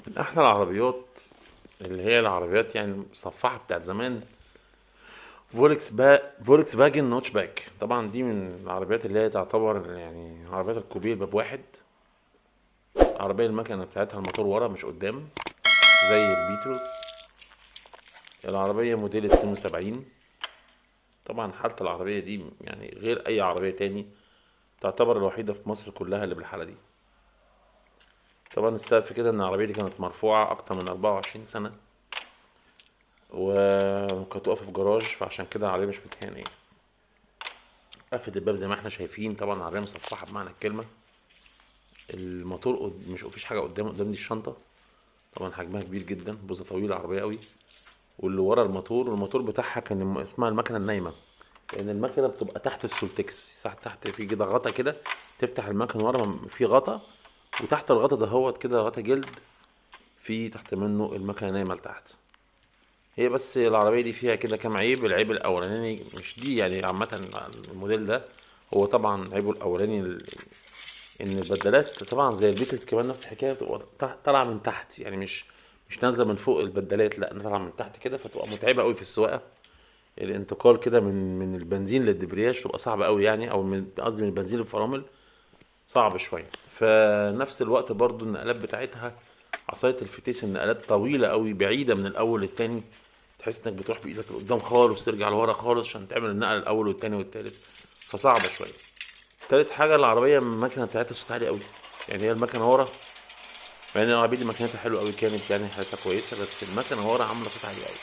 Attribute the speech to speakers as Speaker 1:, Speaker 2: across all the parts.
Speaker 1: من احلى العربيات اللي هي العربيات يعني المصفحة بتاعت زمان، فولكس فاجن نوتش باك. طبعا دي من العربيات اللي هي تعتبر يعني عربيات الكوبيه باب واحد. عربية المكنة بتاعتها الموتور ورا مش قدام زي البيتلز. العربية موديل 72. طبعا حالة العربية دي يعني غير أي عربية تاني، تعتبر الوحيدة في مصر كلها اللي بالحالة دي. طبعا السبب في كده إن العربية دي كانت مرفوعة أكتر من 24 سنة، وكانت واقفة في جراج، فعشان كده العربية مش متهانية. قفة الباب زي ما احنا شايفين، طبعا العربية مصفحة بمعنى الكلمة. الموتور مش مفيش حاجة قدام دي الشنطة. طبعا حجمها كبير جدا، بوزة طويلة، عربية قوي. واللي ورا الموتور بتاعها كان اسمها المكنة النايمة، لأن المكنة بتبقى تحت السولتكس، صح؟ تحت في كده غطا كده، تفتح المكنة ورا في غطا، وتحت الغطا ده هو كده غطا جلد، في تحت منه المكنة نايمة لتحت. هي بس العربية دي فيها كده كام عيب. العيب الأولاني مش دي يعني عامة، الموديل ده هو طبعا عيبه الأولاني إن البدلات طبعا زي البيتلز كمان نفس الحكاية، بتبقى طالعة من تحت، يعني مش نازلة من فوق البدلات، لا طالعة من تحت كده، فتبقى متعبة قوي في السواقة. الانتقال كده من البنزين للدبرياج تبقى صعبة قوي يعني، أو قصدي من البنزين للفرامل صعب شوية. فنفس الوقت برضو النقلات بتاعتها، عصاية الفتيس النقلات طويلة قوي، بعيدة من الأول للتاني. تحس إنك بتروح بإيدك لقدام خالص، ترجع لورا خالص عشان تعمل النقل الأول والتاني والتالت، فصعبة شوية. تالت حاجة، العربية المكنة بتاعتها صوت عالي قوي، يعني هي المكنة ورا، مع إن العربية دي مكنتها حلوة قوي، كانت يعني حالتها كويسة، بس المكنة ورا عاملة صوت عالي قوي،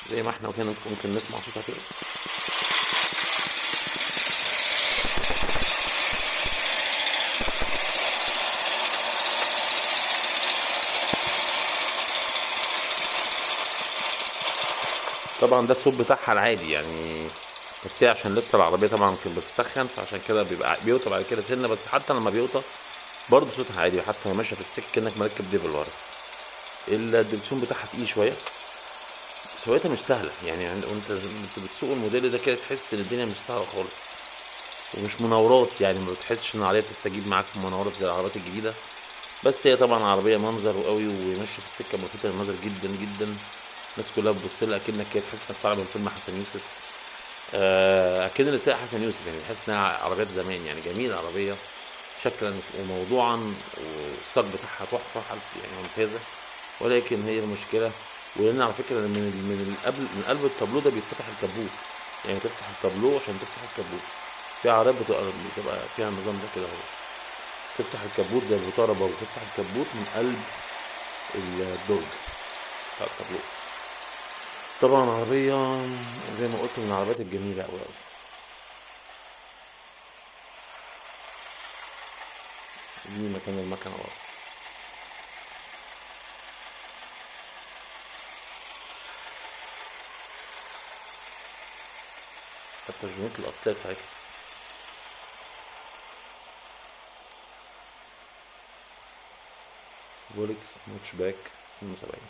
Speaker 1: زي ما احنا كنا ممكن نسمع صوتها كده. طبعا ده الصوت بتاعها العادي يعني، بس هي عشان لسه العربية طبعا كانت بتسخن، فعشان كده بيبقى بيوطى بعد كده سنة، بس حتى لما بيوطى برضه صوتها عادي، حتى وهي ماشية في السكة كأنك مركب ديفل ورا. الدركسيون بتاعها تقيل شوية، سواقتها مش سهلة يعني، وانت بتسوق الموديل ده كده تحس ان الدنيا مش سهلة خالص، ومش مناورات يعني، ما بتحسش ان العربية بتستجيب معاك في المناورات زي العربيات الجديدة. بس هي طبعا عربية منظر قوي، وماشية في السكة ملفتة للنظر جدا جدا. الناس كلها بتبص لها كأنك كده تحس انك طالع من فيلم حسن يوسف. اكيد اللي سايق حسن يوسف يعني، تحس انها عربيات زمان يعني، جميله عربيه شكلا وموضوعا، والساق بتاعها تحفه، يعني ممتازه. ولكن هي المشكله، ولان على فكره من قلب التابلو ده بيتفتح الكبوت، يعني تفتح التابلو عشان تفتح الكبوت. في عربيات بتبقى فيها النظام ده كده اهو، تفتح الكبوت زي الفيطاره برضه، تفتح الكبوت من قلب الدرج بتاع التابلو. طبعا عربيه زي ما قلت من العربيات الجميله قوي قوي. دي مكان المكنه ورا. حتى الجينات الأصلية بتاعتها. رولكس نوتش باك 72.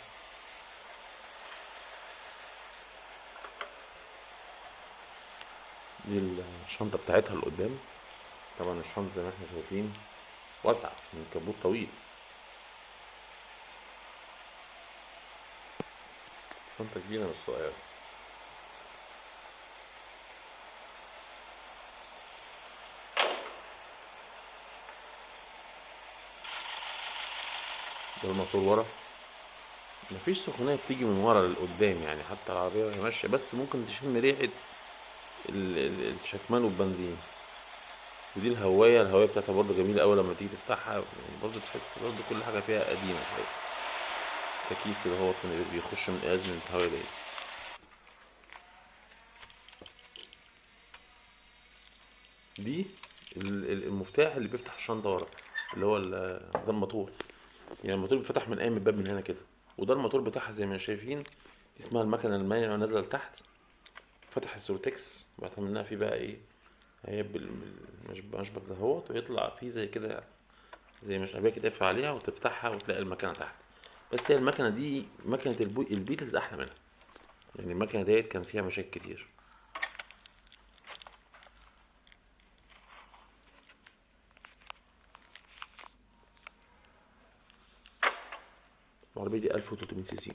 Speaker 1: دي الشنطة بتاعتها اللي قدام. طبعا الشنطة زي ما احنا شايفين واسعة من كبوت طويل، شنطة كبيرة مش صغيرة. ده الموتور ورا، مفيش سخونية بتيجي من ورا للقدام يعني، حتى العربية وهي ماشية بس ممكن تشم ريحة الشكمان والبنزين. ودي الهواية بتاعتها برضه جميلة أوي، لما تيجي تفتحها يعني برضه تحس برضه كل حاجة فيها قديمة شوية. تكييف كده هو بيخش من أزمة الهواية دي. دي المفتاح اللي بيفتح الشنطة ورا، اللي هو ده الموتور، يعني الموتور بيتفتح من قايم الباب من هنا كده، وده الموتور بتاعها زي ما شايفين. اسمها المكنة المانية، نازلة لتحت، فتح السورتكس، بعد منها في بقى ايه، هي المشبك ده هوت، ويطلع فيه زي كده، زي مشابية كده تقفل عليها وتفتحها وتلاقي المكنة تحت. بس هي المكنة دي مكنة البيتلز أحلى منها، يعني المكنة ديت كان فيها مشاكل كتير. العربية دي 1300 سي سي.